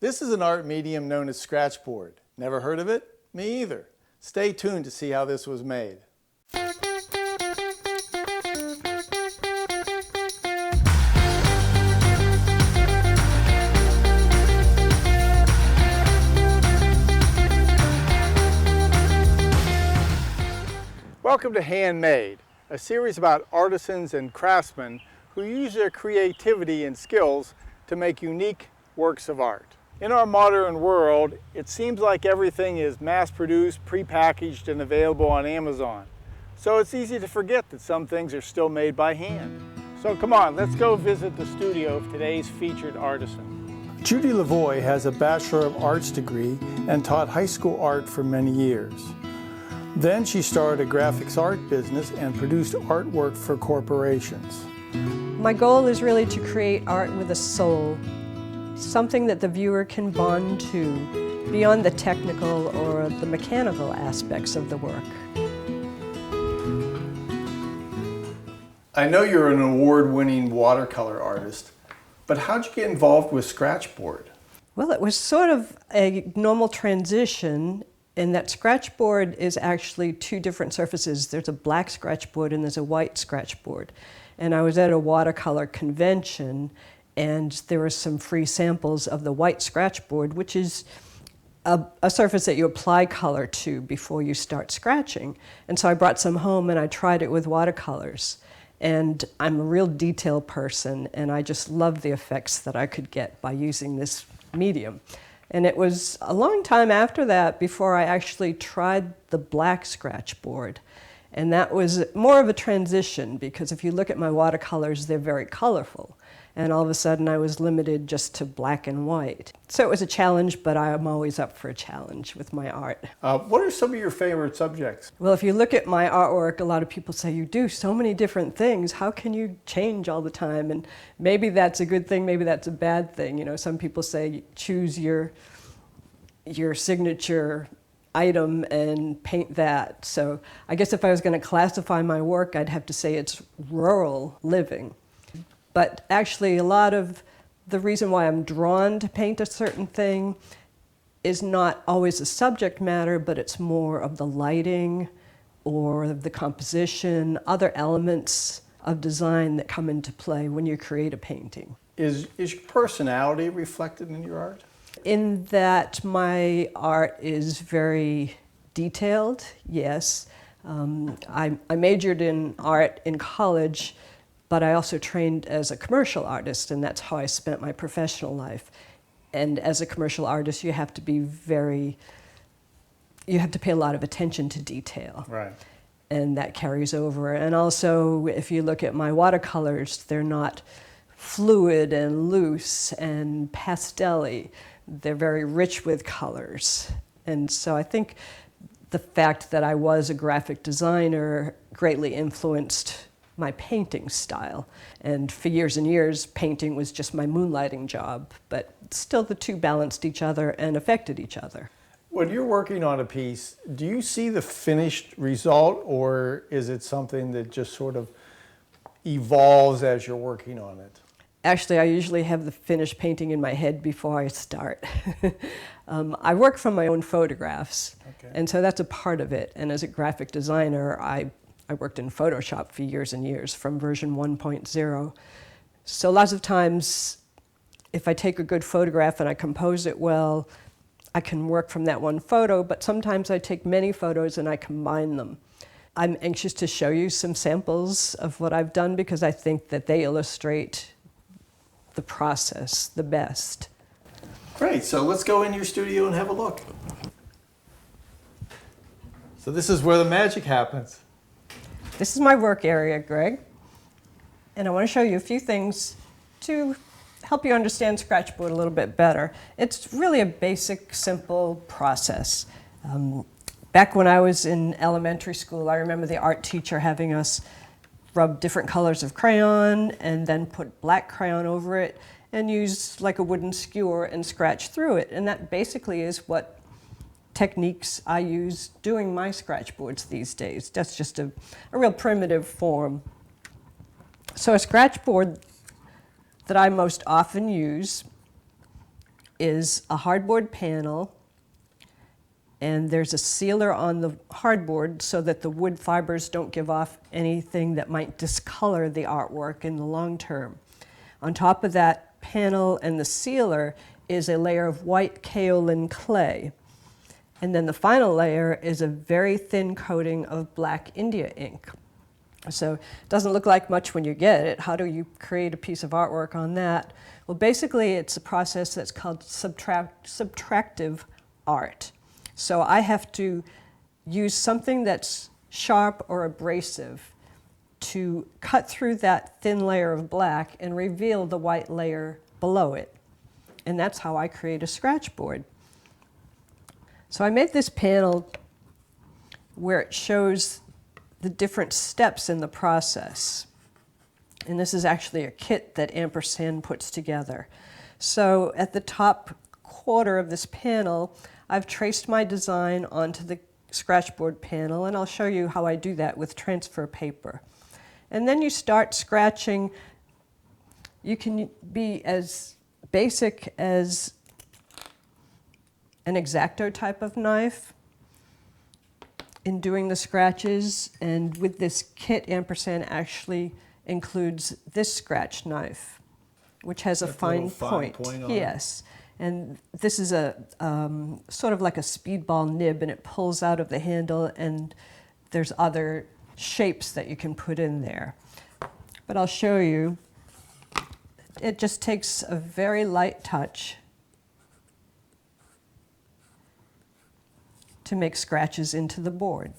This is an art medium known as Scratchboard. Never heard of it? Me either. Stay tuned to see how this was made. Welcome to Handmade, a series about artisans and craftsmen who use their creativity and skills to make unique works of art. In our modern world, it seems like everything is mass-produced, pre-packaged, and available on Amazon. So it's easy to forget that some things are still made by hand. So come on, let's go visit the studio of today's featured artisan. Judy Lavoy has a Bachelor of Arts degree and taught high school art for many years. Then she started a graphics art business and produced artwork for corporations. My goal is really to create art with a soul, something that the viewer can bond to beyond the technical or the mechanical aspects of the work. I know you're an award-winning watercolor artist, but how'd you get involved with Scratchboard? Well, it was sort of a normal transition in that Scratchboard is actually two different surfaces. There's a black Scratchboard and there's a white Scratchboard. And I was at a watercolor convention and there were some free samples of the white Scratchboard, which is a surface that you apply color to before you start scratching. And so I brought some home and I tried it with watercolors. And I'm a real detail person and I just love the effects that I could get by using this medium. And it was a long time after that before I actually tried the black Scratchboard. And that was more of a transition because if you look at my watercolors, they're very colorful. And all of a sudden I was limited just to black and white. So it was a challenge, but I'm always up for a challenge with my art. What are some of your favorite subjects? Well, if you look at my artwork, a lot of people say, you do so many different things. How can you change all the time? And maybe that's a good thing, maybe that's a bad thing. You know, some people say, choose your signature item and paint that. So I guess if I was going to classify my work, I'd have to say it's rural living. But actually, a lot of the reason why I'm drawn to paint a certain thing is not always the subject matter, but it's more of the lighting or the composition, other elements of design that come into play when you create a painting. Is your personality reflected in your art? In that my art is very detailed, yes. I majored in art in college, but I also trained as a commercial artist, and that's how I spent my professional life. And as a commercial artist, you have to pay a lot of attention to detail. Right. And that carries over. And also, if you look at my watercolors, they're not fluid and loose and pastel-y. They're very rich with colors. And so I think the fact that I was a graphic designer greatly influenced my painting style. And for years and years, painting was just my moonlighting job, but still the two balanced each other and affected each other. When you're working on a piece, do you see the finished result, or is it something that just sort of evolves as you're working on it? Actually, I usually have the finished painting in my head before I start. I work from my own photographs, okay. And so that's a part of it. And as a graphic designer, I worked in Photoshop for years and years, from version 1.0. So lots of times, if I take a good photograph and I compose it well, I can work from that one photo, but sometimes I take many photos and I combine them. I'm anxious to show you some samples of what I've done because I think that they illustrate the process the best. Great, so let's go in your studio and have a look. So this is where the magic happens. This is my work area, Greg, and I want to show you a few things to help you understand Scratchboard a little bit better. It's really a basic, simple process. Back when I was in elementary school, I remember the art teacher having us rub different colors of crayon and then put black crayon over it and use like a wooden skewer and scratch through it. And that basically is what techniques I use doing my Scratchboards these days. That's just a real primitive form. So a Scratchboard that I most often use is a hardboard panel, and there's a sealer on the hardboard so that the wood fibers don't give off anything that might discolor the artwork in the long term. On top of that panel and the sealer is a layer of white kaolin clay. And then the final layer is a very thin coating of black India ink. So it doesn't look like much when you get it. How do you create a piece of artwork on that? Well, basically it's a process that's called subtractive art. So I have to use something that's sharp or abrasive to cut through that thin layer of black and reveal the white layer below it. And that's how I create a scratchboard. So I made this panel where it shows the different steps in the process. And this is actually a kit that Ampersand puts together. So at the top quarter of this panel, I've traced my design onto the scratchboard panel, and I'll show you how I do that with transfer paper. And then you start scratching. You can be as basic as an X-Acto type of knife in doing the scratches, and with this kit, Ampersand actually includes this scratch knife, which has a fine point. Yes, and this is a sort of like a speedball nib, and it pulls out of the handle, and there's other shapes that you can put in there. But I'll show you. It just takes a very light touch to make scratches into the board.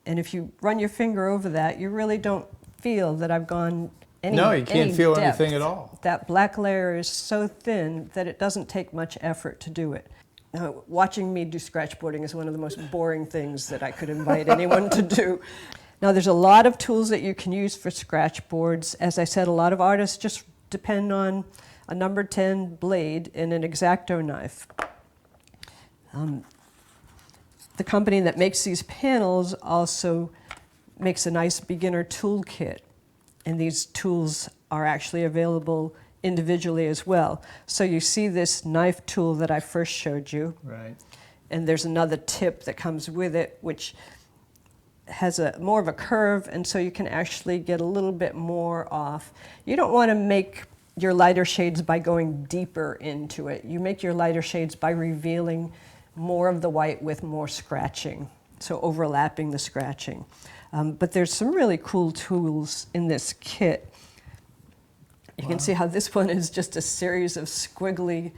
And if you run your finger over that, you really don't feel that I've gone any depth. No, you can't feel anything at all. That black layer is so thin that it doesn't take much effort to do it. Now, watching me do scratchboarding is one of the most boring things that I could invite anyone to do. Now, there's a lot of tools that you can use for scratchboards. As I said, a lot of artists just depend on a number 10 blade and an X-Acto knife. The company that makes these panels also makes a nice beginner toolkit, and these tools are actually available individually as well. So you see this knife tool that I first showed you, right? And there's another tip that comes with it, which has more of a curve, and so you can actually get a little bit more off. You don't want to make your lighter shades by going deeper into it. You make your lighter shades by revealing more of the white with more scratching, so overlapping the scratching. But there's some really cool tools in this kit. You can see how this one is just a series of squiggly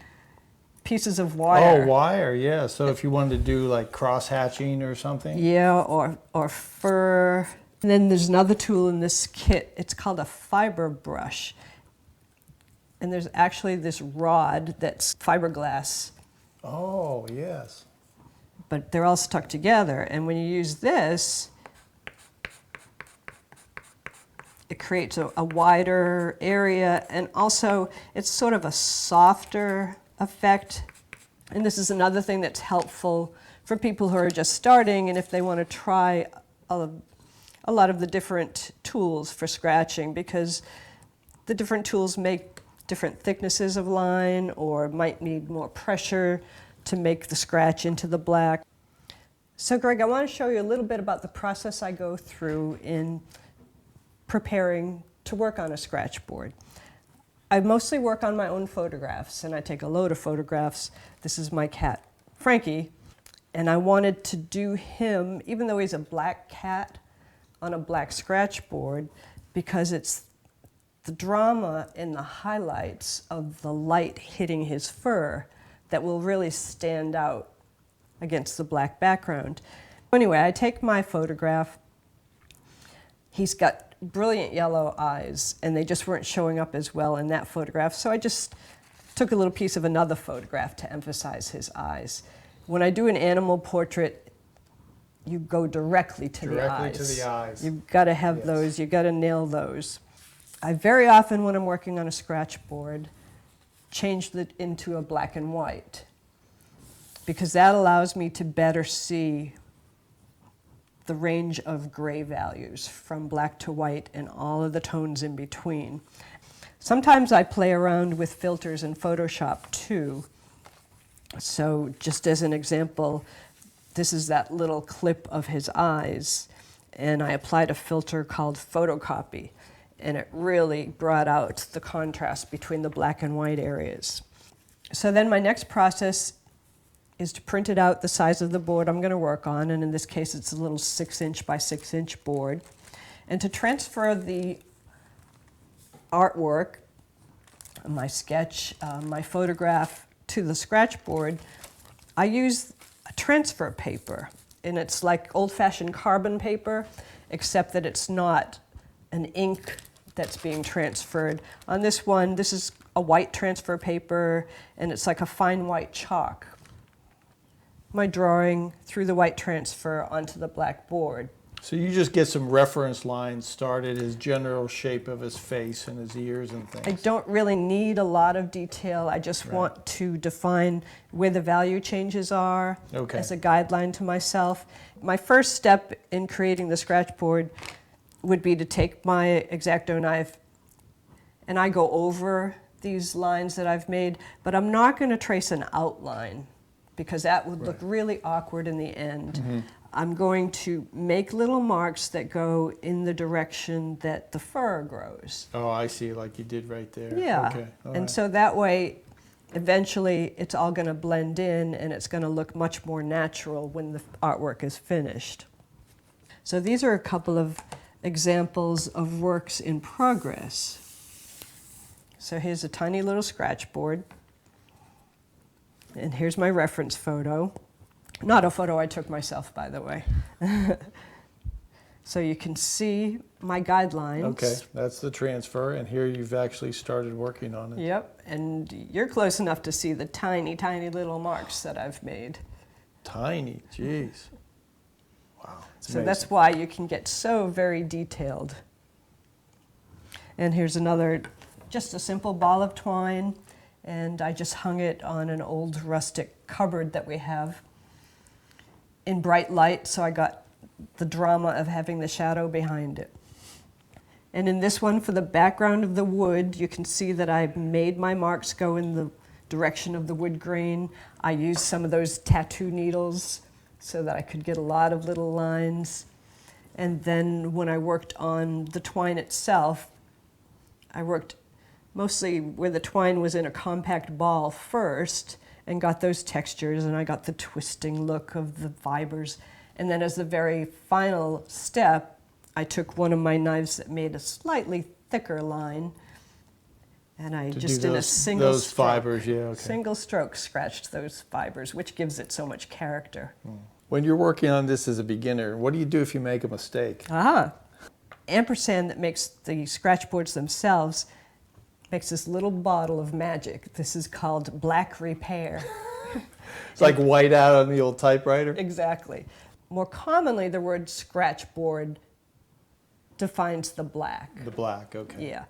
pieces of wire. Oh, wire, yeah. So if you wanted to do like cross-hatching or something? Yeah, or fur. And then there's another tool in this kit. It's called a fiber brush. And there's actually this rod that's fiberglass. Oh, yes. But they're all stuck together. And when you use this, it creates a wider area, and also it's sort of a softer effect. And this is another thing that's helpful for people who are just starting, and if they want to try a lot of the different tools for scratching, because the different tools make different thicknesses of line or might need more pressure to make the scratch into the black. So Greg, I want to show you a little bit about the process I go through in preparing to work on a scratchboard. I mostly work on my own photographs, and I take a load of photographs. This is my cat, Frankie, and I wanted to do him, even though he's a black cat, on a black scratchboard, because it's the drama and the highlights of the light hitting his fur that will really stand out against the black background. Anyway, I take my photograph. He's got brilliant yellow eyes, and they just weren't showing up as well in that photograph, so I just took a little piece of another photograph to emphasize his eyes. When I do an animal portrait, you go directly to the eyes. Directly to the eyes. You've got to have those, you've got to nail those. I very often, when I'm working on a scratchboard, change it into a black and white, because that allows me to better see the range of gray values from black to white and all of the tones in between. Sometimes I play around with filters in Photoshop too, So just as an example, this is that little clip of his eyes, and I applied a filter called photocopy, and it really brought out the contrast between the black and white areas. So then my next process is to print it out the size of the board I'm going to work on, and in this case it's a little 6" by 6" board, and to transfer the artwork, my sketch, my photograph, to the Scratchboard, I use a transfer paper, and it's like old-fashioned carbon paper, except that it's not an ink that's being transferred. On this one, this is a white transfer paper, and it's like a fine white chalk. My drawing through the white transfer onto the black board. So you just get some reference lines started, his general shape of his face and his ears and things. I don't really need a lot of detail. I just want to define where the value changes are as a guideline to myself. My first step in creating the Scratchboard would be to take my X-Acto knife, and I go over these lines that I've made, but I'm not going to trace an outline because that would look really awkward in the end. I'm going to make little marks that go in the direction that the fur grows. Oh, I see, like you did right there. Yeah, Okay. and so that way, eventually, it's all going to blend in, and it's going to look much more natural when the artwork is finished. So these are a couple of examples of works in progress. So here's a tiny little Scratchboard, and here's my reference photo. Not a photo I took myself, by the way. So you can see my guidelines. Okay, that's the transfer, and here you've actually started working on it. Yep, and you're close enough to see the tiny, tiny little marks that I've made. Tiny, jeez. Wow, it's So amazing. that's why you can get so very detailed. And here's another, just a simple ball of twine, and I just hung it on an old rustic cupboard that we have in bright light, so I got the drama of having the shadow behind it. And in this one, for the background of the wood, you can see that I've made my marks go in the direction of the wood grain. I used some of those tattoo needles so that I could get a lot of little lines. And then when I worked on the twine itself, I worked mostly where the twine was in a compact ball first, and got those textures, and I got the twisting look of the fibers. And then as the very final step, I took one of my knives that made a slightly thicker line, and I just in a single stroke, fibers, single stroke scratched those fibers, which gives it so much character. When you're working on this as a beginner, what do you do if you make a mistake? Ampersand that makes the Scratchboards themselves makes this little bottle of magic. This is called Black Repair. It's like white out on the old typewriter? Exactly. More commonly, the word Scratchboard defines the black. The black, okay. Yeah.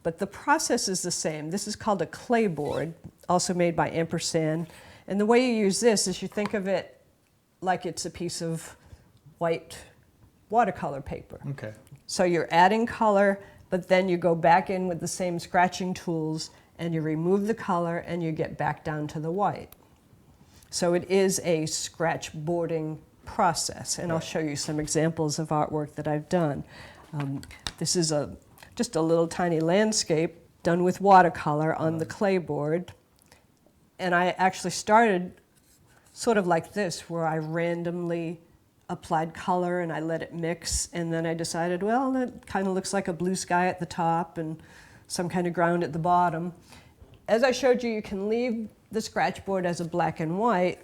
But the process is the same. This is called a clay board, also made by Ampersand. And the way you use this is you think of it like it's a piece of white watercolor paper. Okay. So you're adding color, but then you go back in with the same scratching tools and you remove the color and you get back down to the white. So it is a scratchboarding process, and I'll show you some examples of artwork that I've done. This is just a little tiny landscape done with watercolor on the clay board, and I actually started sort of like this, where I randomly applied color and I let it mix, and then I decided, well, that kind of looks like a blue sky at the top and some kind of ground at the bottom. As I showed you, you can leave the Scratchboard as a black and white,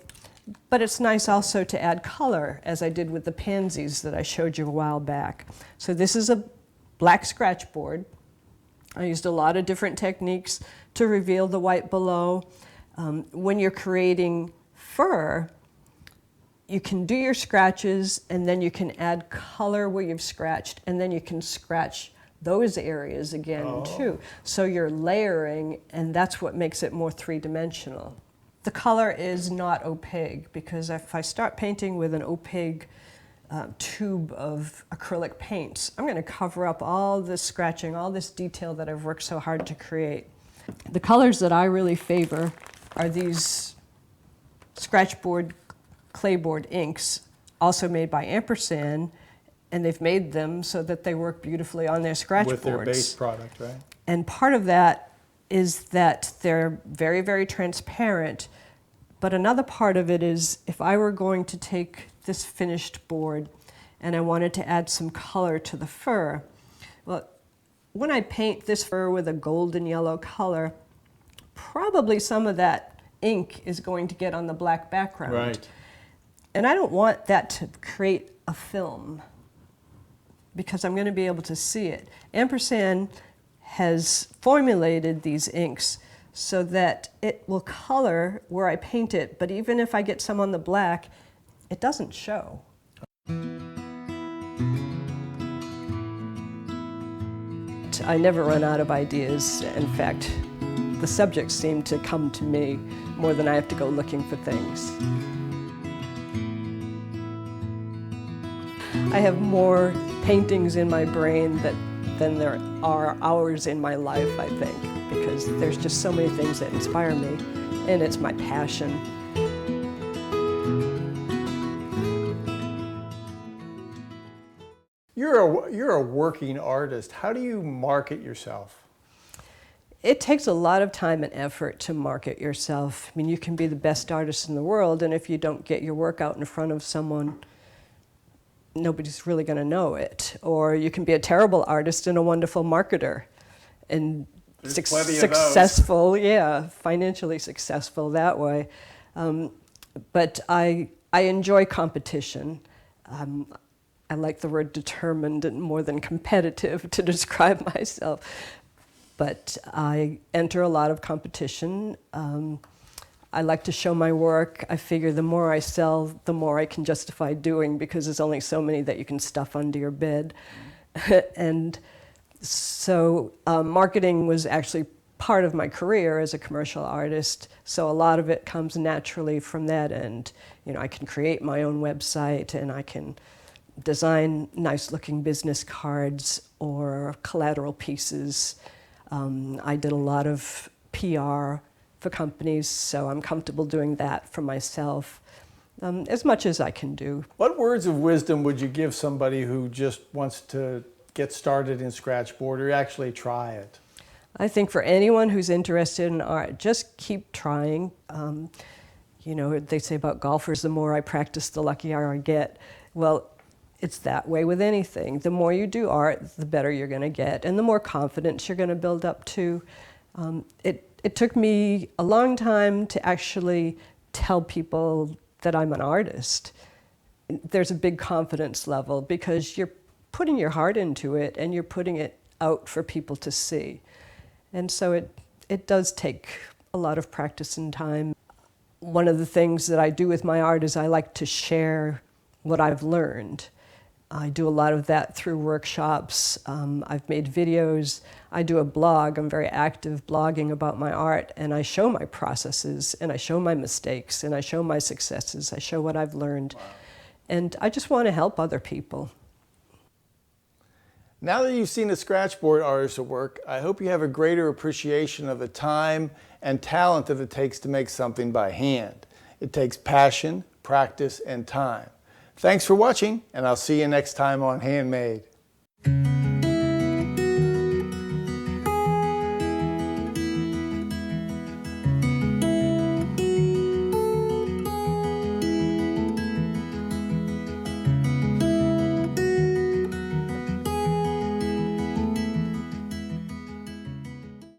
but it's nice also to add color, as I did with the pansies that I showed you a while back. So this is a black Scratchboard. I used a lot of different techniques to reveal the white below. When you're creating fur, you can do your scratches, and then you can add color where you've scratched, and then you can scratch those areas again too. So you're layering, and that's what makes it more three-dimensional. The color is not opaque, because if I start painting with an opaque tube of acrylic paints, I'm going to cover up all this scratching, all this detail that I've worked so hard to create. The colors that I really favor are these Scratchboard clayboard inks, also made by Ampersand, and they've made them so that they work beautifully on their Scratchboards. With their base product, right? And part of that is that they're very, very transparent. But another part of it is if I were going to take this finished board and I wanted to add some color to the fur, well, when I paint this fur with a golden yellow color, probably some of that ink is going to get on the black background. Right. And I don't want that to create a film, because I'm going to be able to see it. Ampersand has formulated these inks so that it will color where I paint it, but even if I get some on the black, it doesn't show. I never run out of ideas. In fact, the subjects seem to come to me more than I have to go looking for things. I have more paintings in my brain than there are hours in my life, I think, because there's just so many things that inspire me, and it's my passion. You're a working artist. How do you market yourself? It takes a lot of time and effort to market yourself. I mean, you can be the best artist in the world, and if you don't get your work out in front of someone, nobody's really going to know it. Or you can be a terrible artist and a wonderful marketer, and successful, yeah, financially successful that way. But I enjoy competition. I like the word determined more than competitive to describe myself. But I enter a lot of competition. I like to show my work. I figure the more I sell, the more I can justify doing, because there's only so many that you can stuff under your bed. And so marketing was actually part of my career as a commercial artist. So a lot of it comes naturally from that end. You know, I can create my own website, and I can design nice-looking business cards or collateral pieces. I did a lot of PR for companies, so I'm comfortable doing that for myself, as much as I can do. What words of wisdom would you give somebody who just wants to get started in Scratchboard or actually try it? I think for anyone who's interested in art, just keep trying. You know, they say about golfers, the more I practice, the luckier I get. Well, it's that way with anything. The more you do art, the better you're going to get, and the more confidence you're going to build up to. It took me a long time to actually tell people that I'm an artist. There's a big confidence level because you're putting your heart into it and you're putting it out for people to see. And so it does take a lot of practice and time. One of the things that I do with my art is I like to share what I've learned. I do a lot of that through workshops. I've made videos. I do a blog. I'm very active blogging about my art, and I show my processes, and I show my mistakes, and I show my successes. I show what I've learned. Wow. And I just want to help other people. Now that you've seen a Scratchboard artist at work, I hope you have a greater appreciation of the time and talent that it takes to make something by hand. It takes passion, practice, and time. Thanks for watching, and I'll see you next time on Handmade.